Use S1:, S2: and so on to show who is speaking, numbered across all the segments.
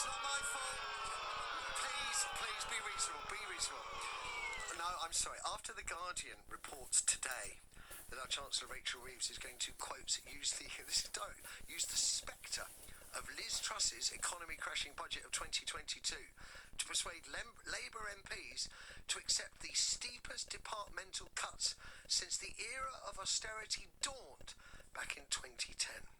S1: It's not my fault. Please, be reasonable, be reasonable. No, I'm sorry. After The Guardian reports today that our Chancellor Rachel Reeves is going to, quote, use the spectre of Liz Truss's economy-crashing budget of 2022 to persuade Labour MPs to accept the steepest departmental cuts since the era of austerity dawned back in 2010.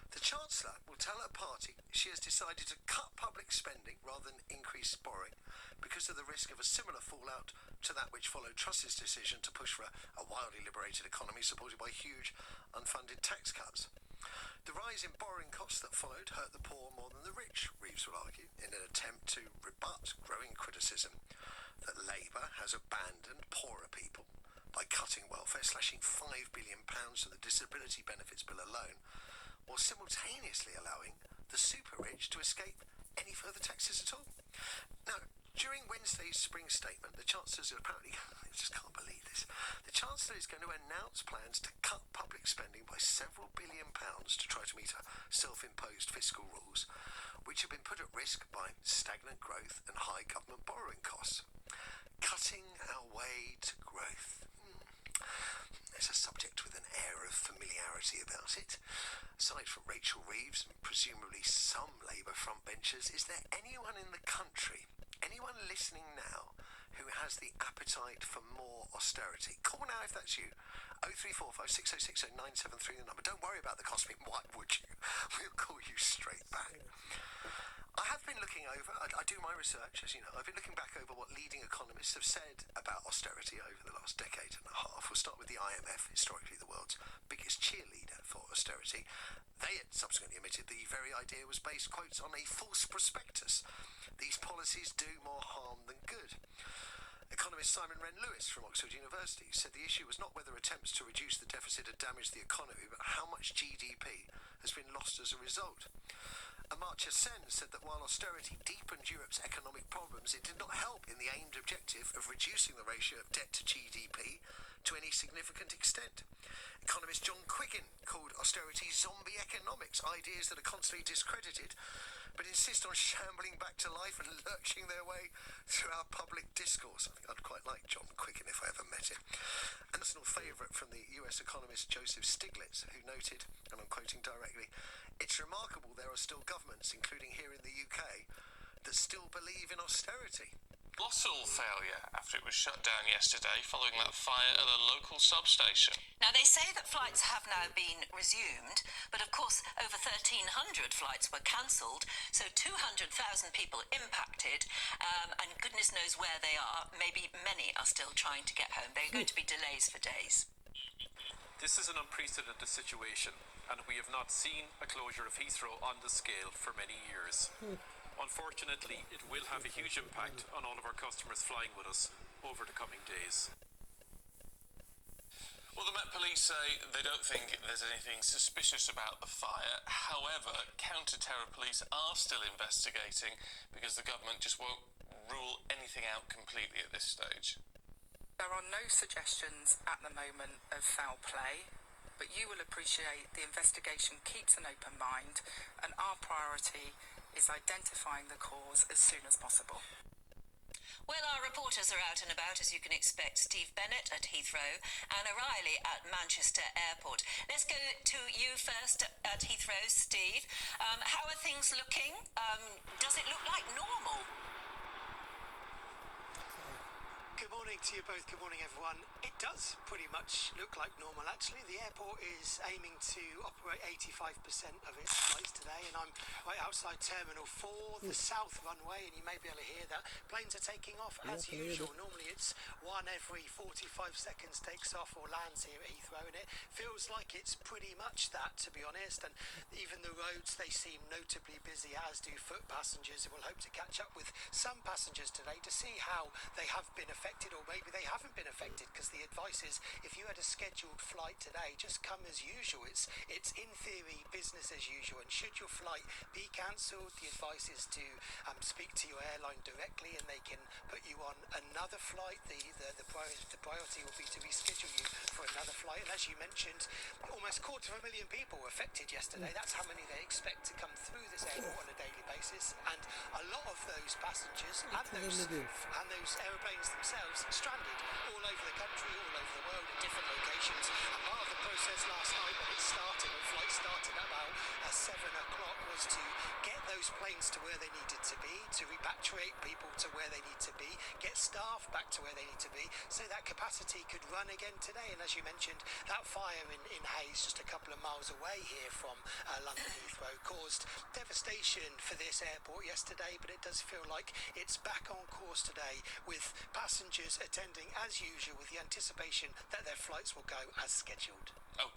S1: The Chancellor will tell her party she has decided to cut public spending rather than increase borrowing because of the risk of a similar fallout to that which followed Truss's decision to push for a wildly liberated economy supported by huge unfunded tax cuts. The rise in borrowing costs that followed hurt the poor more than the rich, Reeves will argue, in an attempt to rebut growing criticism that Labour has abandoned poorer people by cutting welfare, slashing £5 billion of the disability benefits bill alone, while simultaneously allowing the super-rich to escape any further taxes at all. Now, during Wednesday's spring statement, the Chancellor's apparently, I just can't believe this, the Chancellor is going to announce plans to cut public spending by several £1 billion to try to meet her self-imposed fiscal rules, which have been put at risk by stagnant growth and high government borrowing costs. Cutting our way to growth. There's a subject with an air of familiarity about it. Aside from Rachel Reeves and presumably some Labour frontbenchers, is there anyone in the country, anyone listening now, who has the appetite for more austerity? Call now if that's you. 03456060973 the number. Don't worry about the cost. Why would you? We'll call you straight back. I have been looking over, I do my research, as you know, I've been looking back over what leading economists have said about austerity over the last decade and a half. We'll start with the IMF, historically the world's biggest cheerleader for austerity. They had subsequently admitted the very idea was based, quotes, on a false prospectus. These policies do more harm than good. Economist Simon Wren-Lewis from Oxford University said the issue was not whether attempts to reduce the deficit had damaged the economy, but how much GDP has been lost as a result. Amartya Sen said that while austerity deepened Europe's economic problems, it did not help in the aimed objective of reducing the ratio of debt to GDP to any significant extent. Economist John Quiggin called austerity zombie economics, ideas that are constantly discredited but insist on shambling back to life and lurching their way through our public discourse. I think I'd quite like John Quiggin if I ever met him. And that's an old favourite from the US economist Joseph Stiglitz, who noted, and I'm quoting directly, "It's remarkable there are still governments, including here in the UK, that still believe in austerity."
S2: Colossal failure after it was shut down yesterday following that fire at a local substation.
S3: Now, they say that flights have now been resumed, but of course over 1,300 flights were cancelled, so 200,000 people impacted, and goodness knows where they are. Maybe many are still trying to get home. There are going to be delays for days.
S4: This is an unprecedented situation, and we have not seen a closure of Heathrow on this scale for many years. Unfortunately, it will have a huge impact on all of our customers flying with us over the coming days.
S2: Well, the Met Police say they don't think there's anything suspicious about the fire. However, counter-terror police are still investigating because the government just won't rule anything out completely at this stage.
S5: There are no suggestions at the moment of foul play, but you will appreciate the investigation keeps an open mind, and our priority is identifying the cause as soon as possible.
S3: Well, our reporters are out and about, as you can expect. Steve Bennett at Heathrow, Anna Riley at Manchester Airport. Let's go to you first at Heathrow, Steve. How are things looking? Does it look like normal?
S6: Good morning to you both. Good morning, everyone. It does pretty much look like normal, actually. The airport is aiming to operate 85% of its flights today, and I'm right outside Terminal 4, the south runway, and you may be able to hear that planes are taking off as usual. Normally it's one every 45 seconds takes off or lands here at Heathrow, and it feels like it's pretty much that, to be honest. And even the roads, they seem notably busy, as do foot passengers, and we'll hope to catch up with some passengers today to see how they have been affected affected, or maybe they haven't been affected, because the advice is if you had a scheduled flight today, just come as usual. It's in theory business as usual, and should your flight be cancelled, the advice is to speak to your airline directly, and they can put you on another flight. The priority will be to reschedule you for another flight. And as you mentioned, almost 250,000 people were affected yesterday. That's how many they expect to come through this airport on a daily basis, and a lot of those passengers and those aeroplanes themselves stranded all over the country, all over the world, at different locations. And part of the process last night, when it started, when flight started at about 7 o'clock, was to get those planes to where they needed to be, to repatriate people to where they need to be, get staff back to where they need to be, so that capacity could run again today. And as you mentioned, that fire in Hayes, just a couple of miles away here from London Heathrow, caused devastation for this airport yesterday, but it does feel like it's back on course today, with passengers attending as usual, with the anticipation that their flights will go as scheduled.
S2: Oh.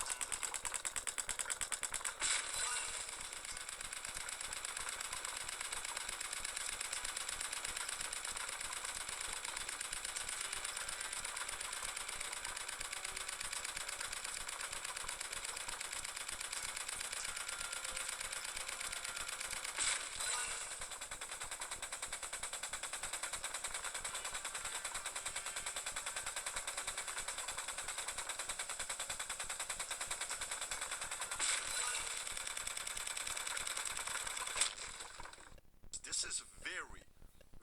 S7: This is very,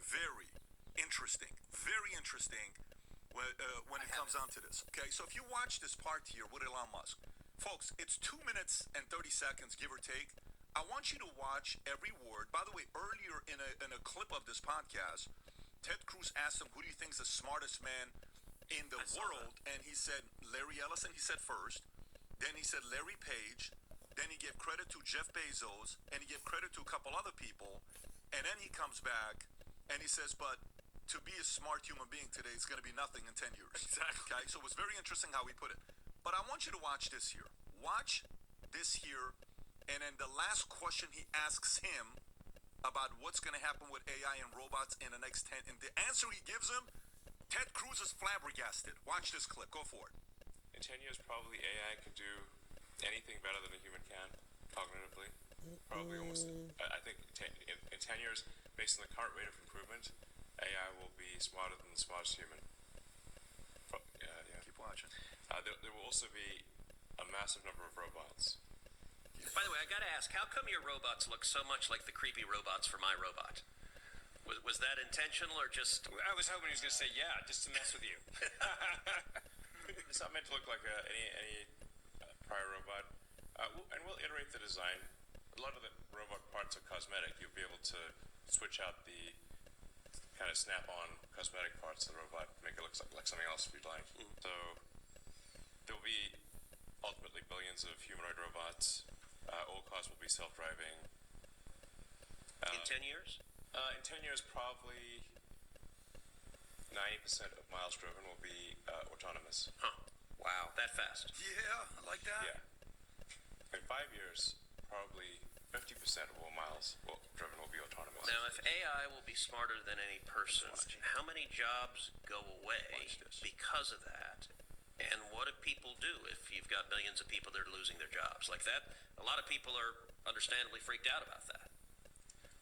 S7: very interesting. Very interesting when it comes down to this. Okay, so if you watch this part here with Elon Musk, folks, it's 2 minutes and 30 seconds, give or take. I want you to watch every word. By the way, earlier in a clip of this podcast, Ted Cruz asked him, who do you think is the smartest man in the world? And he said Larry Ellison, he said first. Then he said Larry Page. Then he gave credit to Jeff Bezos. And he gave credit to a couple other people. And then he comes back and he says, but to be a smart human being today, it's going to be nothing in 10 years.
S2: Exactly.
S7: Okay, so it was very interesting how he put it. But I want you to watch this here. Watch this here. And then the last question he asks him about what's going to happen with AI and robots in the next 10. And the answer he gives him, Ted Cruz is flabbergasted. Watch this clip. Go for it.
S8: In 10 years, probably AI could do anything better than a human can, cognitively. Probably almost, I think in 10 years, based on the current rate of improvement, AI will be smarter than the smartest human. Yeah.
S7: Keep watching.
S8: There will also be a massive number of robots.
S9: By the way, I gotta ask, how come your robots look so much like the creepy robots from iRobot? Was that intentional or just...
S8: I was hoping he was going to say, yeah, just to mess with you. It's not meant to look like any prior robot. And we'll iterate the design. A lot of the robot parts are cosmetic. You'll be able to switch out the kind of snap-on cosmetic parts of the robot, make it look like something else if you'd like. So there'll be ultimately billions of humanoid robots. All cars will be self-driving.
S9: in 10 years?
S8: In 10 years, probably 90% of miles driven will be autonomous.
S9: Huh. Wow, that fast.
S7: Yeah, I like that.
S8: Yeah. In 5 years, probably 50% of all miles driven will be autonomous.
S9: Now, if AI will be smarter than any person, how many jobs go away because of that? And what do people do if you've got millions of people that are losing their jobs? Like that, a lot of people are understandably freaked out about that.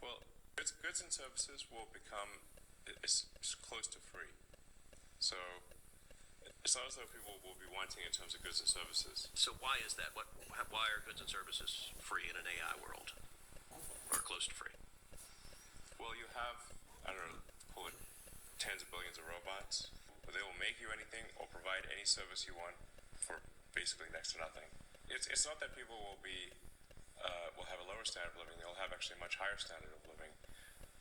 S8: Well, goods and services will become it's close to free. So it's not as though people will be wanting in terms of goods and services.
S9: So why is that? Why are goods and services free in an AI world? Or close to free?
S8: Well, you have, I don't know, call it tens of billions of robots. But they will make you anything or provide any service you want for basically next to nothing. It's not that people will have a lower standard of living. They'll have actually a much higher standard of living.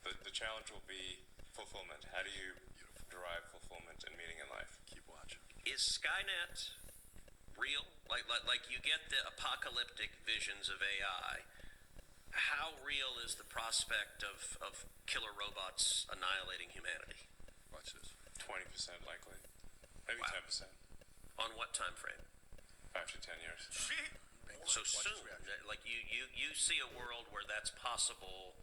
S8: The challenge will be fulfillment. How do you derive fulfillment and meaning in life?
S7: Keep watching.
S9: Is Skynet real? Like you get the apocalyptic visions of AI. How real is the prospect of killer robots annihilating humanity?
S7: Watch this.
S8: 20% likely. Maybe
S9: Wow.
S8: 10%.
S9: On what time frame?
S8: 5 to 10 years.
S9: So soon. Like you see a world where that's possible.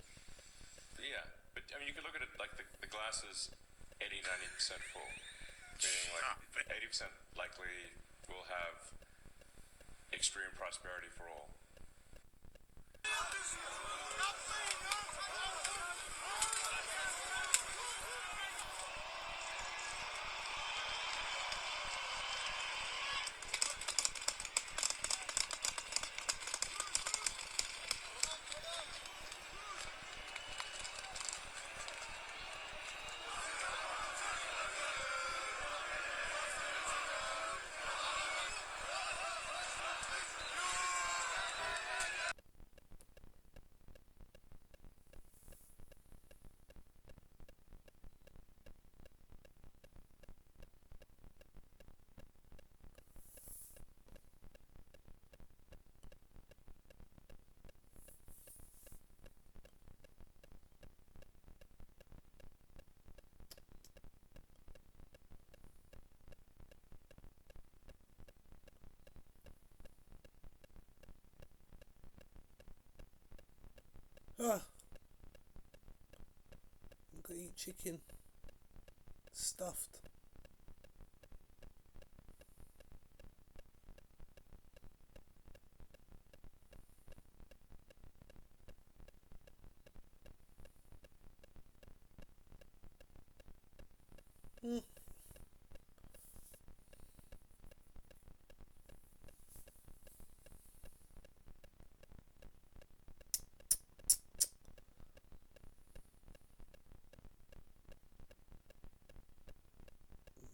S8: Yeah, but I mean, you could look at it like the glass is 80-90% full. Meaning like 80% likely we'll have extreme prosperity for all.
S10: I'm gonna eat chicken stuffed.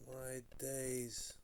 S10: My days.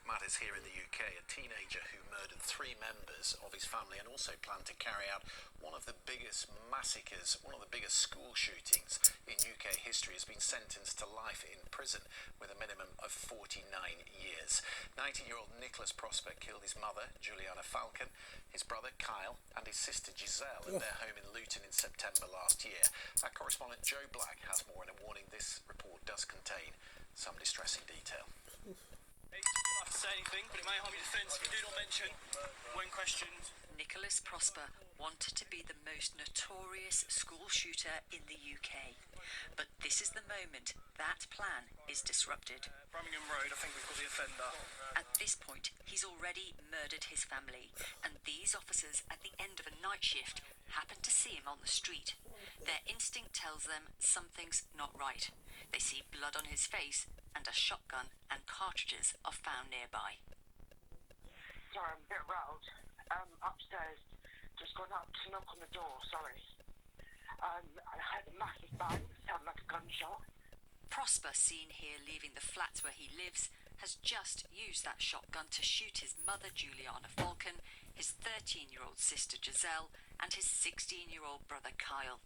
S11: Matters here in the UK, a teenager who murdered 3 members of his family and also planned to carry out one of the biggest massacres, one of the biggest school shootings in UK history, has been sentenced to life in prison with a minimum of 49 years. 19-year-old Nicholas Prosper killed his mother, Juliana Falcon, his brother Kyle and his sister Giselle in their home in Luton in September last year. Our correspondent Joe Black has more, in a warning this report does contain some distressing detail.
S12: I don't have to say anything, but it may harm your defence if you do not mention when questioned.
S3: Nicholas Prosper wanted to be the most notorious school shooter in the UK. But this is the moment that plan is disrupted.
S12: Birmingham Road, I think we've got the offender.
S3: At this point, he's already murdered his family, and these officers at the end of a night shift happen to see him on the street. Their instinct tells them something's not right. They see blood on his face, and a shotgun and cartridges are found nearby.
S13: Sorry, I'm a bit rattled. Upstairs, just gone up to knock on the door, sorry. I heard a massive bang, sounded like a gunshot.
S3: Prosper, seen here leaving the flat where he lives, has just used that shotgun to shoot his mother, Juliana Falcon, his 13-year-old sister, Giselle, and his 16-year-old brother, Kyle.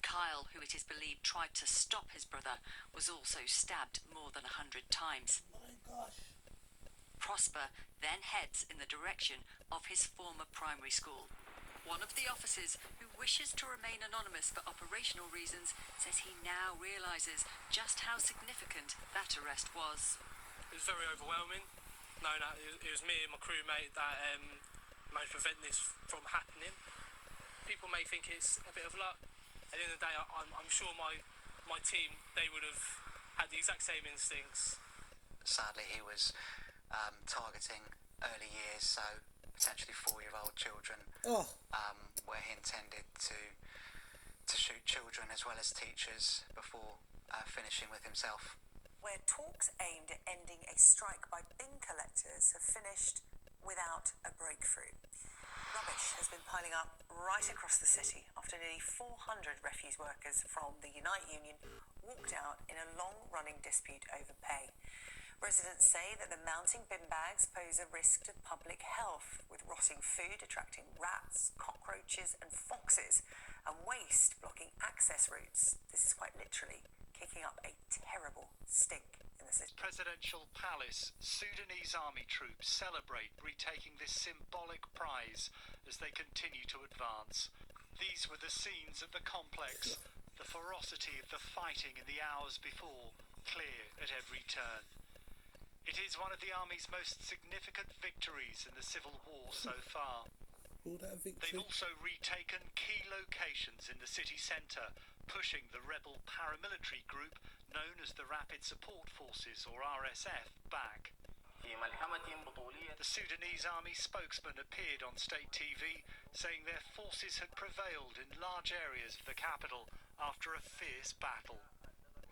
S3: Kyle, who it is believed tried to stop his brother, was also stabbed more than 100 times.
S10: My gosh.
S3: Prosper then heads in the direction of his former primary school. One of the officers, who wishes to remain anonymous for operational reasons, says he now realises just how significant that arrest was.
S12: It was very overwhelming. Knowing that it was me and my crewmate that managed to prevent this from happening. People may think it's a bit of luck. At the end of the day, I'm sure my team, they would have had the exact same instincts.
S14: Sadly, he was targeting early years, so potentially 4-year-old children, where he intended to shoot children as well as teachers before finishing with himself.
S15: Where talks aimed at ending a strike by bin collectors have finished without a breakthrough. Rubbish has been piling up right across the city after nearly 400 refuse workers from the Unite Union walked out in a long-running dispute over pay. Residents say that the mounting bin bags pose a risk to public health, with rotting food attracting rats, cockroaches and foxes, and waste blocking access routes. This is quite literally kicking up a terrible stink in the city.
S16: Presidential palace, Sudanese army troops celebrate retaking this symbolic prize as they continue to advance. These were the scenes of the complex, the ferocity of the fighting in the hours before, clear at every turn. It is one of the army's most significant victories in the civil war so far. They've also retaken key locations in the city centre, pushing the rebel paramilitary group known as the Rapid Support Forces, or RSF, back. The Sudanese army spokesman appeared on state TV saying their forces had prevailed in large areas of the capital after a fierce battle.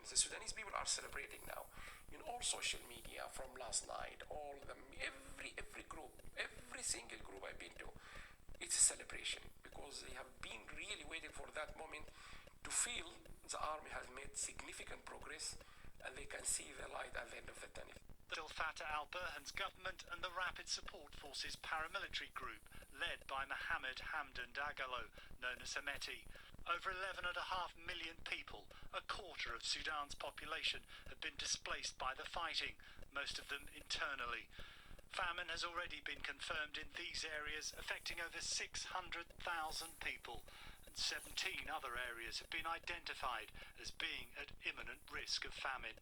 S17: The Sudanese people are celebrating now in all social media from last night, all of them, every group, every single group I've been to, it's a celebration because they have been really waiting for that moment to feel the army has made significant progress and they can see the light at the end of the tunnel.
S16: Abdel Fattah al-Burhan's government and the Rapid Support Forces paramilitary group, led by Mohammed Hamdan Dagalo, known as Hemeti. Over 11.5 million people, a quarter of Sudan's population, have been displaced by the fighting, most of them internally. Famine has already been confirmed in these areas, affecting over 600,000 people, and 17 other areas have been identified as being at imminent risk of famine.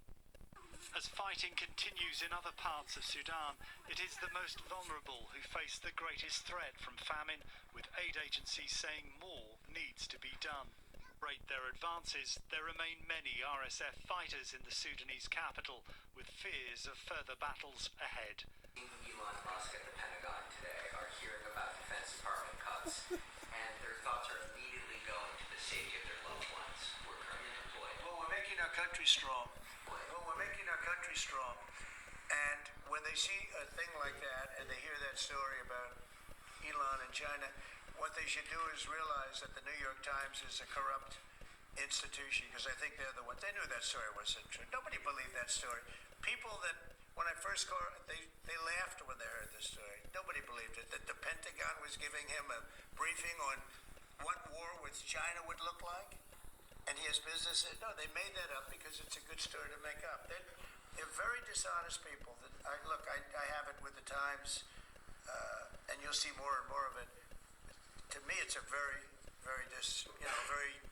S16: As fighting continues in other parts of Sudan, it is the most vulnerable who face the greatest threat from famine, with aid agencies saying more needs to be done. Rate their advances, there remain many RSF fighters in the Sudanese capital, with fears of further battles ahead.
S18: Elon Musk at the Pentagon today are hearing about Defense Department cuts, and their thoughts are immediately going to the safety of their loved ones who are currently employed.
S19: Well, we're making our country strong. And when they see a thing like that and they hear that story about Elon and China, what they should do is realize that the New York Times is a corrupt institution, because I think they're the ones. They knew that story wasn't true. Nobody believed that story. People that, when I first called, they laughed when they heard the story. Nobody believed it. That the Pentagon was giving him a briefing on what war with China would look like, and he has business. No, they made that up because it's a good story to make up. They're very dishonest people. I have it with the Times, and you'll see more and more of it. To me, it's a very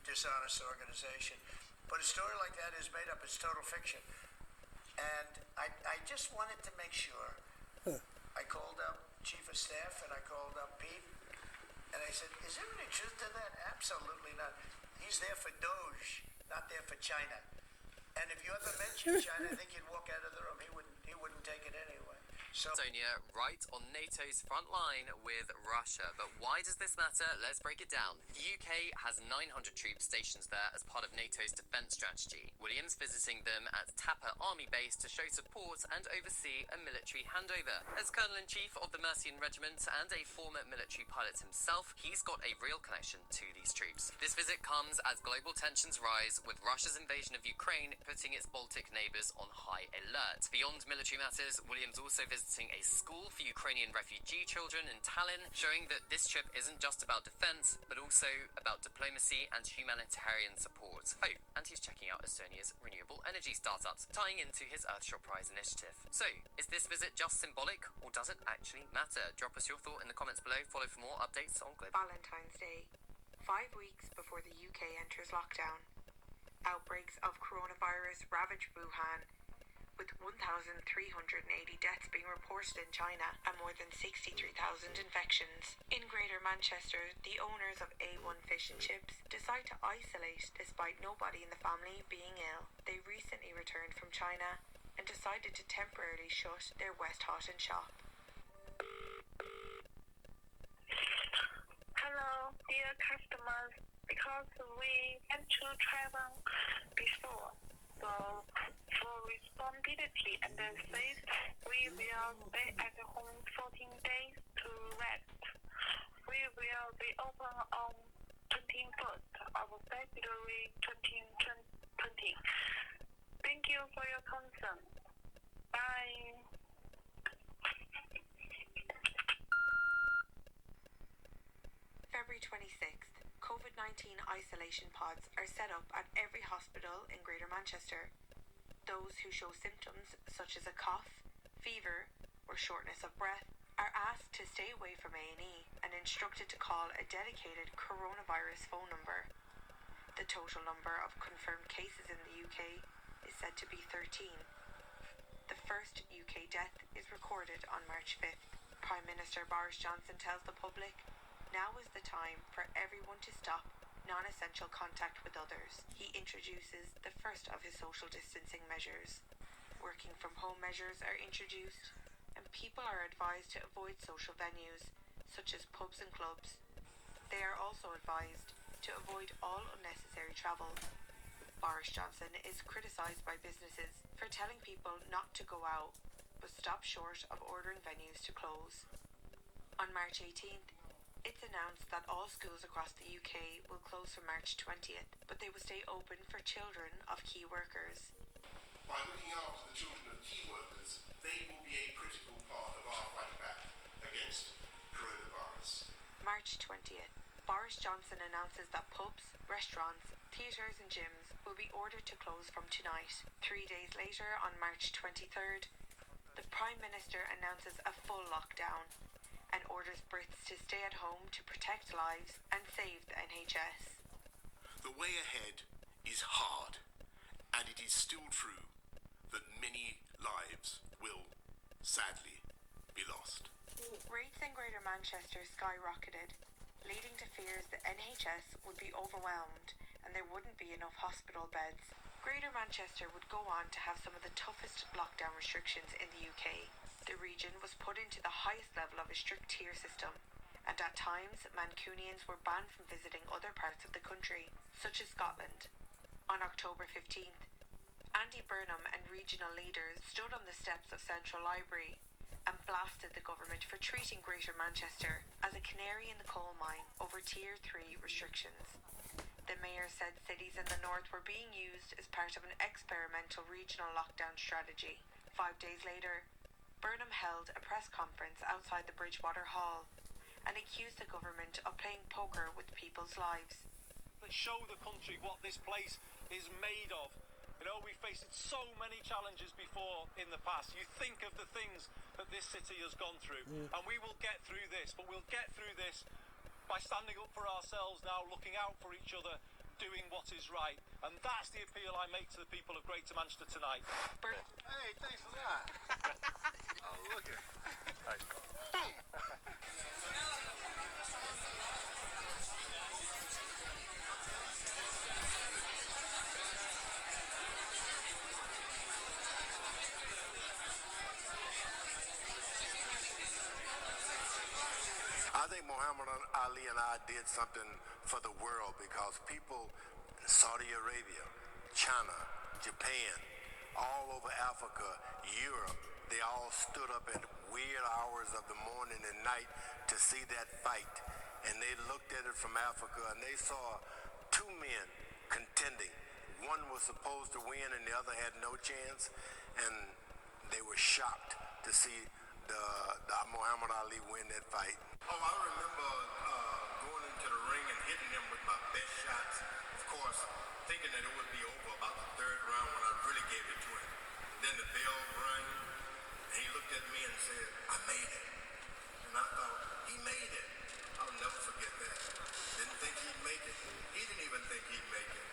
S19: dishonest organization. But a story like that is made up. It's total fiction. And I just wanted to make sure. I called up Chief of Staff and I called up Pete, and I said, "Is there any truth to that?" Absolutely not. He's there for Doge, not there for China. And if you ever mention China, I think you'd walk out of the room. He wouldn't take it anyway.
S20: Estonia right on NATO's front line with Russia. But why does this matter? Let's break it down. The UK has 900 troops stationed there as part of NATO's defence strategy. Williams visiting them at Tapa Army Base to show support and oversee a military handover. As Colonel-in-Chief of the Mercian Regiment and a former military pilot himself, he's got a real connection to these troops. This visit comes as global tensions rise, with Russia's invasion of Ukraine putting its Baltic neighbours on high alert. Beyond military matters, Williams also visiting a school for Ukrainian refugee children in Tallinn, showing that this trip isn't just about defence, but also about diplomacy and humanitarian support. Oh, and he's checking out Estonia's renewable energy startups, tying into his Earthshot Prize initiative. So, is this visit just symbolic, or does it actually matter? Drop us your thought in the comments below. Follow for more updates on Global.
S21: Valentine's Day, 5 weeks before the UK enters lockdown. Outbreaks of coronavirus ravage Wuhan, with 1,380 deaths being reported in China and more than 63,000 infections. In Greater Manchester, the owners of A1 Fish and Chips decide to isolate despite nobody in the family being ill. They recently returned from China and decided to temporarily shut their West Houghton shop.
S22: Hello, dear customers. Because we had to travel before, so for responsibility and safe, we will stay at home 14 days to rest. We will be open on 21st of February 2020. Thank you for your concern. Bye. Bye.
S21: February 26th, COVID-19 isolation pods are set up at every hospital in Greater Manchester. Those who show symptoms such as a cough, fever, or shortness of breath are asked to stay away from A&E and instructed to call a dedicated coronavirus phone number. The total number of confirmed cases in the UK is said to be 13. The first UK death is recorded on March 5th. Prime Minister Boris Johnson tells the public, now is the time for everyone to stop non-essential contact with others. He introduces the first of his social distancing measures. Working from home measures are introduced, and people are advised to avoid social venues, such as pubs and clubs. They are also advised to avoid all unnecessary travel. Boris Johnson is criticised by businesses for telling people not to go out, but stop short of ordering venues to close. On March 18th, it's announced that all schools across the UK will close from March 20th, but they will stay open for children of key workers.
S1: By looking after the children of key workers, they will be a critical part of our fight back against coronavirus.
S21: March 20th, Boris Johnson announces that pubs, restaurants, theatres and gyms will be ordered to close from tonight. 3 days later, on March 23rd, the Prime Minister announces a full lockdown and orders Brits to stay at home to protect lives and save the NHS.
S1: The way ahead is hard, and it is still true that many lives will, sadly, be lost.
S21: Rates in Greater Manchester skyrocketed, leading to fears the NHS would be overwhelmed and there wouldn't be enough hospital beds. Greater Manchester would go on to have some of the toughest lockdown restrictions in the UK. The region was put into the highest level of a strict tier system, and at times Mancunians were banned from visiting other parts of the country, such as Scotland. On October 15th, Andy Burnham and regional leaders stood on the steps of Central Library and blasted the government for treating Greater Manchester as a canary in the coal mine over Tier 3 restrictions. The mayor said cities in the north were being used as part of an experimental regional lockdown strategy. 5 days later, Burnham held a press conference outside the Bridgewater Hall and accused the government of playing poker with people's lives.
S4: That show the country what this place is made of. You know, we faced so many challenges before in the past. You think of the things that this city has gone through, and we will get through this, but we'll get through this by standing up for ourselves now, looking out for each other, doing what is right. And that's the appeal I make to the people of Greater Manchester tonight.
S1: Hey, thanks a lot. Oh, look at I think Muhammad Ali and I did something for the world because people in Saudi Arabia, China, Japan, all over Africa, Europe, they all stood up at weird hours of the morning and night to see that fight. And they looked at it from Africa and they saw two men contending. One was supposed to win and the other had no chance. And they were shocked to see the Muhammad Ali win that fight. Oh, I remember going into the ring and hitting him with my best shots. Of course, thinking that it would be over about the third round when I really gave it to him. Then the bell rang, and he looked at me and said, I made it. And I thought, he made it. I'll never forget that. Didn't think he'd make it. He didn't even think he'd make it.